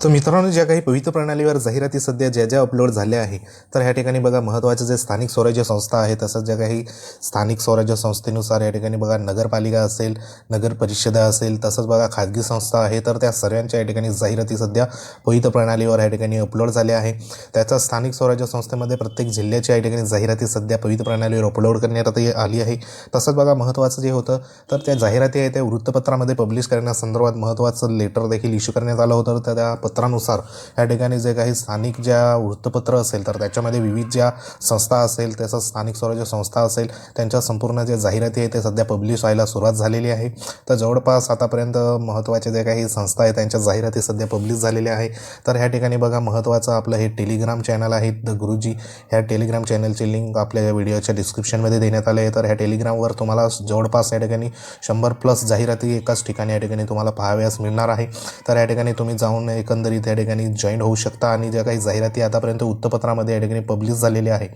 तर मित्रांनो, ज्या काही पवित्र प्रणालीवर जाहिराती सध्या ज्या अपलोड झाल्या आहे, तर ह्या ठिकाणी बघा महत्त्वाचे जे स्थानिक स्वराज्य संस्था आहे, तसंच ज्या काही स्थानिक स्वराज्य संस्थेनुसार या ठिकाणी बघा नगरपालिका असेल, नगर परिषदा असेल, तसंच बघा खाजगी संस्था आहे, तर त्या सर्वांच्या या ठिकाणी जाहिराती सध्या पवित्र प्रणालीवर या ठिकाणी अपलोड झाल्या आहे. त्याचा स्थानिक स्वराज्य संस्थेमध्ये प्रत्येक जिल्ह्याच्या या ठिकाणी जाहिराती सध्या पवित्र प्रणालीवर अपलोड करण्यात आली आहे. तसंच बघा महत्त्वाचं जे होतं, तर त्या जाहिराती आहे त्या वृत्तपत्रामध्ये पब्लिश करण्यासंदर्भात महत्त्वाचं लेटर देखील इश्यू करण्यात आलं होतं. तर त्या पत्रानुसार या ठिकाणी जे काही स्थानिक ज्या वृत्तपत्र असेल, तर त्याच्यामध्ये विविध ज्या संस्था असेल, तसंच स्थानिक स्वराज्य संस्था असेल, त्यांच्या संपूर्ण जे जाहिराती आहे ते सध्या पब्लिश व्हायला सुरुवात झालेली आहे. तर जवळपास आतापर्यंत महत्त्वाचे जे काही संस्था आहे त्यांच्या जाहिराती सध्या पब्लिश झालेल्या आहे. तर ह्या ठिकाणी बघा महत्त्वाचं आपलं हे टेलिग्राम चॅनल आहे द गुरुजी. ह्या टेलिग्राम चॅनलची लिंक आपल्या व्हिडिओच्या डिस्क्रिप्शनमध्ये देण्यात आले आहे. तर ह्या टेलिग्रामवर तुम्हाला जवळपास या ठिकाणी 100+ जाहिराती एकाच ठिकाणी या ठिकाणी तुम्हाला पाहाव्यास मिळणार आहे. तर या ठिकाणी तुम्ही जाऊन एकंदरीत या ठिकाणी जॉईन होऊ शकता आणि ज्या काही जाहिराती आतापर्यंत वृत्तपत्रामध्ये या ठिकाणी पब्लिश झालेल्या आहे,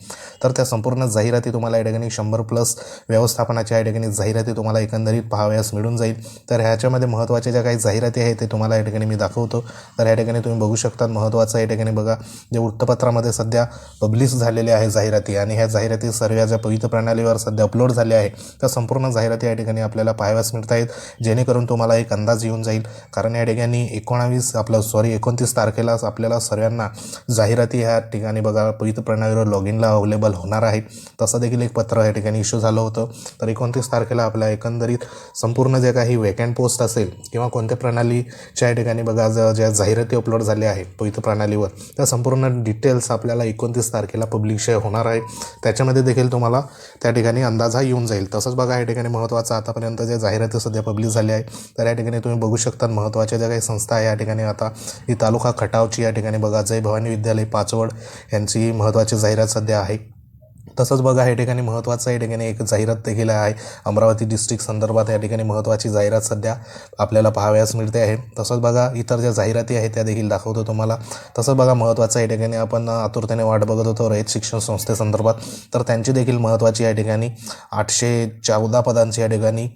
तर त्या संपूर्ण जाहिराती तुम्हाला या ठिकाणी 100+ व्यवस्थापनाच्या या ठिकाणी जाहिराती तुम्हाला एकंदरीत पाहाव्यास मिळून जाईल. तर ह्याच्यामध्ये महत्त्वाच्या ज्या काही जाहिराती आहेत ते तुम्हाला या ठिकाणी मी दाखवतो. तर या ठिकाणी तुम्ही बघू शकता महत्त्वाचं या ठिकाणी बघा जे वृत्तपत्रामध्ये सध्या पब्लिश झालेले आहे जाहिराती, आणि ह्या जाहिराती सर्व ज्या पवित्र प्रणालीवर सध्या अपलोड झाल्या आहे त्या संपूर्ण जाहिराती या ठिकाणी आपल्याला पाहाव्यास मिळत आहेत, जेणेकरून तुम्हाला एक अंदाज येऊन जाईल. कारण या ठिकाणी 29 तारखेला आपल्याला सर्वांना जाहिराती ह्या ठिकाणी बघा पवित्र प्रणालीवर लॉग इनला अवेलेबल होणार आहे. तसं देखील एक पत्र या ठिकाणी इश्यू झालं होतं. तर 29 तारखेला आपल्या एकंदरीत संपूर्ण जे काही वेकंट पोस्ट असेल किंवा कोणत्या प्रणालीच्या या ठिकाणी बघा ज्या जाहिराती अपलोड झाल्या आहेत पवित्र प्रणालीवर, त्या संपूर्ण डिटेल्स आपल्याला 29 तारखेला पब्लिश होणार आहे. त्याच्यामध्ये देखील तुम्हाला त्या ठिकाणी अंदाज येऊन जाईल. तसंच बघा या ठिकाणी महत्त्वाचं आतापर्यंत ज्या जाहिराती सध्या पब्लिश झाल्या आहे, तर या ठिकाणी तुम्ही बघू शकता महत्त्वाच्या ज्या काही संस्था आहे या ठिकाणी आता ही तालुका खटावची या ठिकाणी बघा जय भवानी विद्यालय पाचवड यांची महत्त्वाची जाहिरात सध्या आहे. तसंच बघा या ठिकाणी महत्त्वाचं या ठिकाणी एक जाहिरात देखील आहे अमरावती डिस्ट्रिक्ट संदर्भात या ठिकाणी महत्त्वाची जाहिरात सध्या आपल्याला पाहाव्यास मिळते आहे. तसंच बघा इतर ज्या जाहिराती आहेत त्या देखील दाखवतो तुम्हाला. तसंच बघा महत्त्वाचं या ठिकाणी आपण आतुरतेने वाट बघत होतो रयत शिक्षण संस्थेसंदर्भात, तर त्यांची देखील महत्त्वाची या ठिकाणी 814 पदांची या ठिकाणी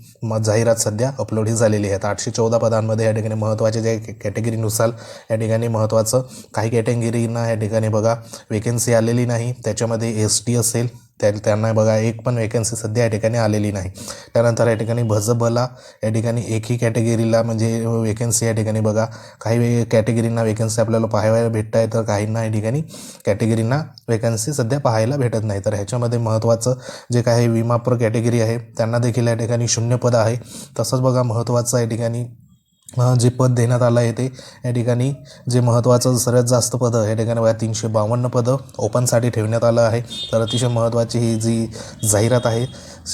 जाहिरात सध्या अपलोड झालेली आहे. 814 पदांमध्ये या ठिकाणी महत्त्वाचे जे कॅटेगरीनुसार या ठिकाणी महत्त्वाचं काही कॅटेगरींना या ठिकाणी बघा वेकेन्सी आलेली नाही. त्याच्यामध्ये ST असेल त्यांना बघा एक पण वेकन्सी सध्या या ठिकाणी आलेली नाही. त्यानंतर या ठिकाणी भजबला या ठिकाणी एकही कॅटेगरीला म्हणजे वेकन्सी या ठिकाणी बघा काही कॅटेगरींना वेकन्सी आपल्याला पाहायला भेटत आहे, तर काहींना या ठिकाणी कॅटेगरींना वेकन्सी सध्या पाहायला भेटत नाही. तर ह्याच्यामध्ये महत्त्वाचं जे काही विमाप्र कॅटेगरी आहे त्यांना देखील या ठिकाणी 0 पद आहे. तसंच बघा महत्त्वाचं या ठिकाणी जे पद देण्यात आलं आहे ते या ठिकाणी जे महत्त्वाचं सर्वात जास्त पदं या ठिकाणी बघा 352 पदं ओपनसाठी ठेवण्यात आलं आहे. तर अतिशय महत्त्वाची ही जी जाहिरात आहे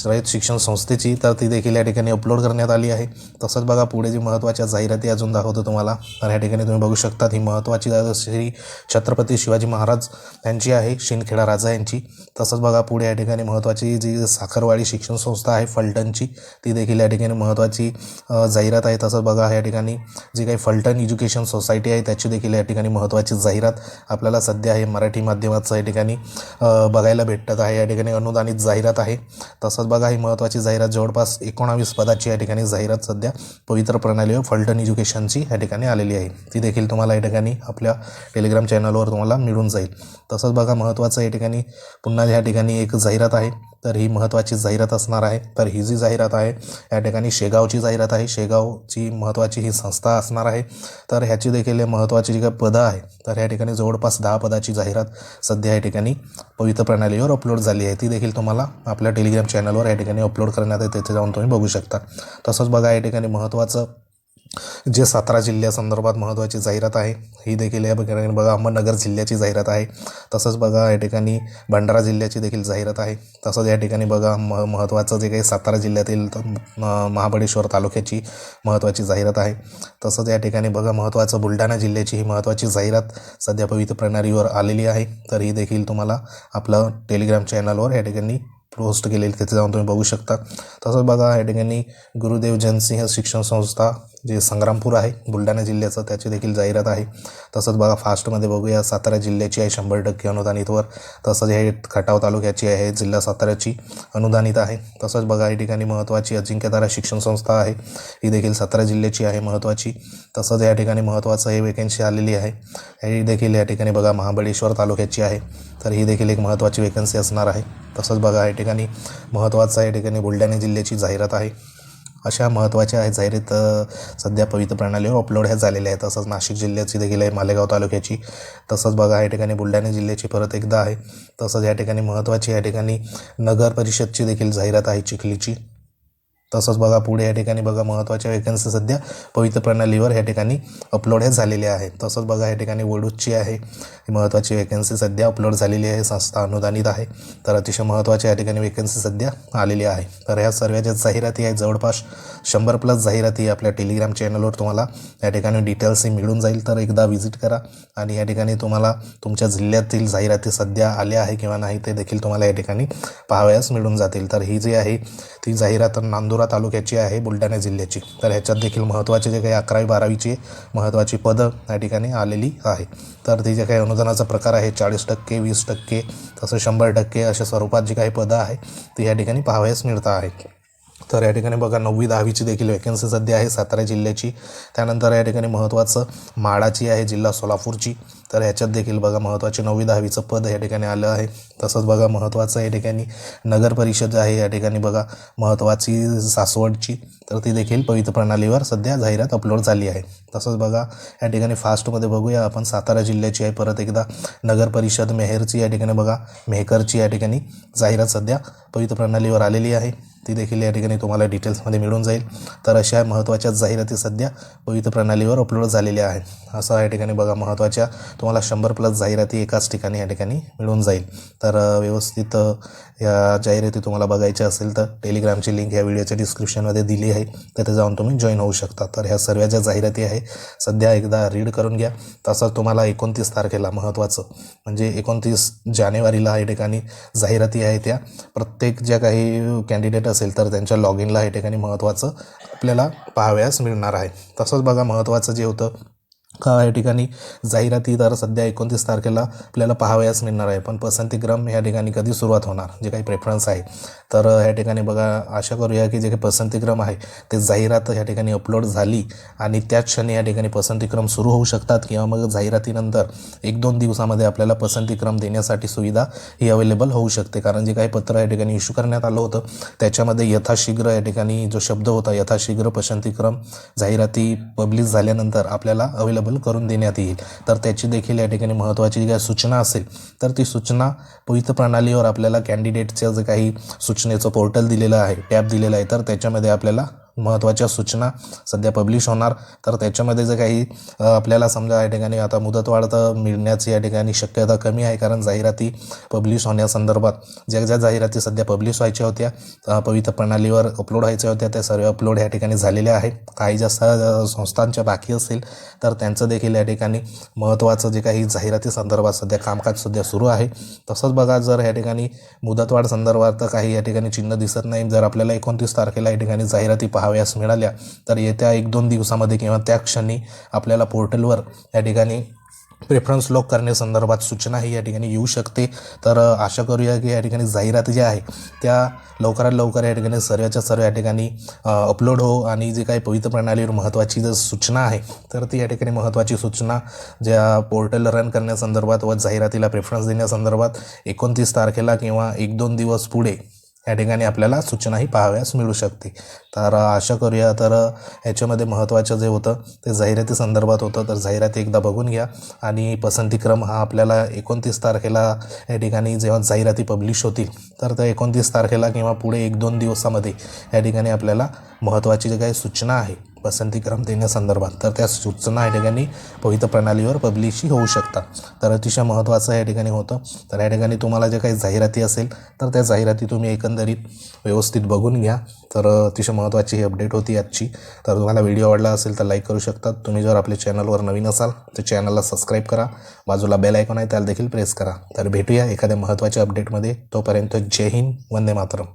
रयत शिक्षण संस्थेची, तर ती देखील या ठिकाणी अपलोड करण्यात आली आहे. तसंच बघा पुढे जी महत्त्वाच्या जाहिराती अजून दाखवतो तुम्हाला. तर या ठिकाणी तुम्ही बघू शकता ही महत्त्वाची श्री छत्रपती शिवाजी महाराज यांची आहे, शिंदखेडा राजा यांची. तसंच बघा पुढे या ठिकाणी महत्त्वाची जी साखरवाडी शिक्षण संस्था आहे फलटणची, ती देखील या ठिकाणी महत्त्वाची जाहिरात आहे. तसंच बघा या ठिकाणी जी काही फलटण एज्युकेशन सोसायटी आहे त्याची देखील या ठिकाणी महत्त्वाची जाहिरात आपल्याला सध्या हे मराठी माध्यमाचं या ठिकाणी बघायला भेटत आहे. या ठिकाणी अनुदानित जाहिरात आहे. तसंच बघा ही महत्त्वाची जाहिरात जवळपास 19 पदाची या ठिकाणी जाहिरात सध्या पवित्र प्रणालीवर फलटण एज्युकेशनची या ठिकाणी आलेली आहे. ती देखील तुम्हाला या ठिकाणी आपल्या टेलिग्राम चॅनलवर तुम्हाला मिळून जाईल. तसंच बघा महत्त्वाचं या ठिकाणी पुन्हा या ठिकाणी एक जाहिरात आहे, तर ही महत्त्वाची जाहिरात असणार आहे. तर ही जी जाहिरात आहे या ठिकाणी शेगावची जाहिरात आहे. शेगावची महत्त्वाची ही संस्था असणार आहे. तर ह्याची देखील महत्त्वाची जी काही पदं आहे तर या ठिकाणी जवळपास 10 पदाची जाहिरात सध्या या ठिकाणी पवित्र प्रणालीवर अपलोड झाली आहे. ती देखील तुम्हाला आपल्या टेलिग्राम चॅनलवर या ठिकाणी अपलोड करण्यात आहे, तिथे जाऊन तुम्ही बघू शकता. तसंच बघा या ठिकाणी महत्त्वाचं जे 17 जिल्ह्यासंदर्भात महत्त्वाची जाहिरात आहे ही देखील या ठिकाणी बघा अहमदनगर जिल्ह्याची जाहिरात आहे. तसंच बघा या ठिकाणी भंडारा जिल्ह्याची देखील जाहिरात आहे. तसंच या ठिकाणी बघा महत्त्वाचं जे काही सातारा जिल्ह्यातील महाबळेश्वर तालुक्याची महत्त्वाची जाहिरात आहे. तसंच या ठिकाणी बघा महत्त्वाचं बुलढाणा जिल्ह्याची ही महत्त्वाची जाहिरात सध्या पवित्र प्रणालीवर आलेली आहे. तर ही देखील तुम्हाला आपलं टेलिग्राम चॅनलवर या ठिकाणी पोस्ट केलेली तिथे जाऊन तुम्ही बघू शकता. तसंच बघा या ठिकाणी गुरुदेव जनसिंह शिक्षण संस्था जे संग्रामपूर आहे बुलढाणा जिल्ह्याचं त्याची देखील जाहिरात आहे. तसंच बघा फास्टमध्ये बघूया सातारा जिल्ह्याची आहे 100% अनुदानितवर. तसंच हे खटाव तालुक्याची आहे जिल्हा साताऱ्याची अनुदानित आहे. तसंच बघा या ठिकाणी महत्त्वाची अजिंक्यतारा शिक्षण संस्था आहे, ही देखील सातारा जिल्ह्याची आहे महत्त्वाची. तसंच या ठिकाणी महत्त्वाचं हे वेकेन्सी आलेली आहे, ही देखील या ठिकाणी बघा महाबळेश्वर तालुक्याची आहे, तर ही देखील एक महत्त्वाची वेकन्सी असणार आहे. तसंच बघा या ठिकाणी महत्त्वाचं या ठिकाणी बुलढाणा जिल्ह्याची जाहिरात आहे. अशा महत्त्वाच्या आहे जाहिरात सध्या पवित्र प्रणालीवर अपलोड ह्या झालेल्या आहेत. तसंच नाशिक जिल्ह्याची देखील आहे मालेगाव तालुक्याची. तसंच बघा या ठिकाणी बुलढाणा जिल्ह्याची परत एकदा आहे. तसंच या ठिकाणी महत्त्वाची या ठिकाणी नगर परिषदची देखील जाहिरात आहे चिखलीची. तसंच बघा पुढे या ठिकाणी बघा महत्त्वाच्या वेकन्सी सध्या पवित्र प्रणालीवर या ठिकाणी अपलोड ह्या झालेल्या आहेत. तसंच बघा या ठिकाणी वडूजची आहे, ही महत्त्वाची वेकन्सी सध्या अपलोड झालेली आहे, संस्था अनुदानित आहे. तर अतिशय महत्त्वाच्या या ठिकाणी वेकन्सी सध्या आलेली आहे. तर ह्या सर्व ज्या जाहिराती आहेत जवळपास 100+ जाहिराती आपल्या टेलिग्राम चॅनलवर तुम्हाला या ठिकाणी डिटेल्स मिळून जाईल. तर एकदा व्हिजिट करा आणि या ठिकाणी तुम्हाला तुमच्या जिल्ह्यातील जाहिराती सध्या आल्या आहे किंवा नाही ते देखील तुम्हाला या ठिकाणी पाहावयास मिळून जातील. तर ही जी आहे ती जाहिरात नांदुरा तालुक्याची आहे बुलढाणा जिल्ह्याची. तर ह्याच्यात देखील महत्त्वाचे जे काही 11वी-12वीची महत्त्वाची पदं या ठिकाणी आलेली आहे. तर ती जे काही अनुदानाचा प्रकार आहे 40%, 20%, तसं 100% अशा स्वरूपात जी काही पदं आहे ती या ठिकाणी पाहावयास मिळत आहे. तर या ठिकाणी बघा 9वी-10वीची देखील वेकन्सी सध्या आहे सातारा जिल्ह्याची. त्यानंतर या ठिकाणी महत्त्वाचं म्हाडाची आहे जिल्हा सोलापूरची. तर ह्याच्यात देखील बघा महत्त्वाचे 9वी-10वीचं पद या ठिकाणी आलं आहे. तसंच बघा महत्त्वाचं या ठिकाणी नगर परिषद आहे या ठिकाणी बघा महत्त्वाची सासवडची. तर ती देखील पवित्र प्रणालीवर सध्या जाहिरात अपलोड झाली आहे. तसंच बघा या ठिकाणी फास्टमध्ये बघूया आपण सातारा जिल्ह्याची आहे परत एकदा नगर परिषद मेहेरची या ठिकाणी बघा मेहकरची या ठिकाणी जाहिरात सध्या पवित्र प्रणालीवर आलेली आहे. ती देखील या ठिकाणी तुम्हाला डिटेल्समध्ये मिळून जाईल. तर अशा महत्त्वाच्या जाहिराती सध्या पवित्र प्रणालीवर अपलोड झालेल्या आहेत. असं या ठिकाणी बघा महत्त्वाच्या तुम्हाला 100+ जाहिराती एकाच ठिकाणी या ठिकाणी मिळून जाईल. तर व्यवस्थित या जाहिराती तुम्हाला बघायच्या असेल तर टेलिग्रामची लिंक या व्हिडिओच्या डिस्क्रिप्शनमध्ये दिली आहे, तिथे जाऊन तुम्ही जॉईन होऊ शकता. तर ह्या सर्व ज्या जाहिराती आहे सध्या एकदा रीड करून घ्या. तसंच तुम्हाला 29 तारखेला महत्त्वाचं म्हणजे 29 जानेवारीला या ठिकाणी जाहिराती आहे त्या प्रत्येक ज्या काही कॅन्डिडेट असेल तर त्यांच्या लॉग इनला या ठिकाणी महत्त्वाचं आपल्याला पाहावयास मिळणार आहे. तसंच बघा महत्त्वाचं जे होतं का या ठिकाणी जाहिराती तर सध्या 29 तारखेला आपल्याला पाहावयास मिळणार आहे. पण पसंतीक्रम या ठिकाणी कधी सुरुवात होणार जे काही प्रेफरन्स आहे तर या ठिकाणी बघा आशा करूया की जे काही पसंतीक्रम आहे ते जाहिरात या ठिकाणी अपलोड झाली आणि त्याच क्षणी या ठिकाणी पसंतीक्रम सुरू होऊ शकतात किंवा मग जाहिरातीनंतर 1-2 दिवसामध्ये आपल्याला पसंतीक्रम देण्यासाठी सुविधा ही अवेलेबल होऊ शकते. कारण जे काही पत्र या ठिकाणी इश्यू करण्यात आलं होतं त्याच्यामध्ये यथाशीघ्र या ठिकाणी जो शब्द होता यथाशीघ्र पसंतीक्रम जाहिराती पब्लिश झाल्यानंतर आपल्याला अवेलेबल करून देण्यात येईल. तर त्याची देखील या ठिकाणी महत्त्वाची जी काही सूचना असेल तर ती सूचना पवित्र प्रणालीवर आपल्याला कॅन्डिडेटचं जे काही सूचनेचं पोर्टल दिलेलं आहे टॅब दिलेलं आहे तर त्याच्यामध्ये आपल्याला महत्त्वाच्या सूचना सध्या पब्लिश होणार. तर त्याच्यामध्ये जे काही आपल्याला समजा या ठिकाणी आता मुदतवाढ तर मिळण्याची या ठिकाणी शक्यता कमी आहे, कारण जाहिराती पब्लिश होण्यासंदर्भात ज्या जाहिराती सध्या पब्लिश व्हायच्या होत्या पवित्र प्रणालीवर अपलोड व्हायच्या होत्या त्या सर्व अपलोड या ठिकाणी झालेल्या आहे. काही जास्त संस्थांच्या बाकी असेल तर त्यांचं देखील या ठिकाणी महत्त्वाचं जे काही जाहिराती संदर्भात सध्या कामकाज सध्या सुरू आहे. तसंच बघा जर या ठिकाणी मुदतवाढ संदर्भात काही या ठिकाणी चिन्ह दिसत नाही, जर आपल्याला 29 तारखेला या ठिकाणी जाहिराती पाहाव्यास मिळाल्या तर येत्या 1-2 दिवसामध्ये किंवा त्या क्षणी आपल्याला पोर्टलवर या ठिकाणी प्रेफरन्स लॉक करण्यासंदर्भात सूचनाही या ठिकाणी येऊ शकते. तर आशा करूया की या ठिकाणी जाहिराती ज्या आहे त्या लवकरात लवकर या ठिकाणी सर्वच्या सर्व या ठिकाणी अपलोड हो आणि जे काही पवित्र प्रणालीवर महत्त्वाची जर सूचना आहे तर ती या ठिकाणी महत्त्वाची सूचना ज्या पोर्टल रन करण्यासंदर्भात व जाहिरातीला प्रेफरन्स देण्यासंदर्भात 29 तारखेला किंवा 1-2 दिवस पुढे या ठिकाणी आपल्याला सूचनाही पाहाव्यास मिळू शकते. तर आशा करूया तर ह्याच्यामध्ये महत्त्वाचं जे होतं ते जाहिराती संदर्भात होतं. तर जाहिराती एकदा बघून घ्या आणि पसंतीक्रम हा आपल्याला 29 तारखेला या ठिकाणी जेव्हा जाहिराती पब्लिश होतील तर त्या 29 तारखेला किंवा पुढे 1-2 दिवसामध्ये या ठिकाणी आपल्याला महत्त्वाची जे काही सूचना आहे पसंतीक्रम देण्यासंदर्भात तर त्या सूचना या ठिकाणी पवित्र प्रणालीवर पब्लिशही होऊ शकतात. तर अतिशय महत्त्वाचं या ठिकाणी होतं. तर या ठिकाणी तुम्हाला ज्या काही जाहिराती असेल तर त्या जाहिराती तुम्ही एकंदरीत व्यवस्थित बघून घ्या. तर अतिशय महत्त्वाची ही अपडेट होती आजची. तर तुम्हाला व्हिडिओ आवडला असेल तर लाईक करू शकतात. तुम्ही जर आपल्या चॅनलवर नवीन असाल तर चॅनलला सबस्क्राईब करा, बाजूला बेल आयकॉन आहे त्याला देखील प्रेस करा. तर भेटूया एखाद्या महत्त्वाच्या अपडेटमध्ये. तोपर्यंत जय हिंद, वंदे मातरम.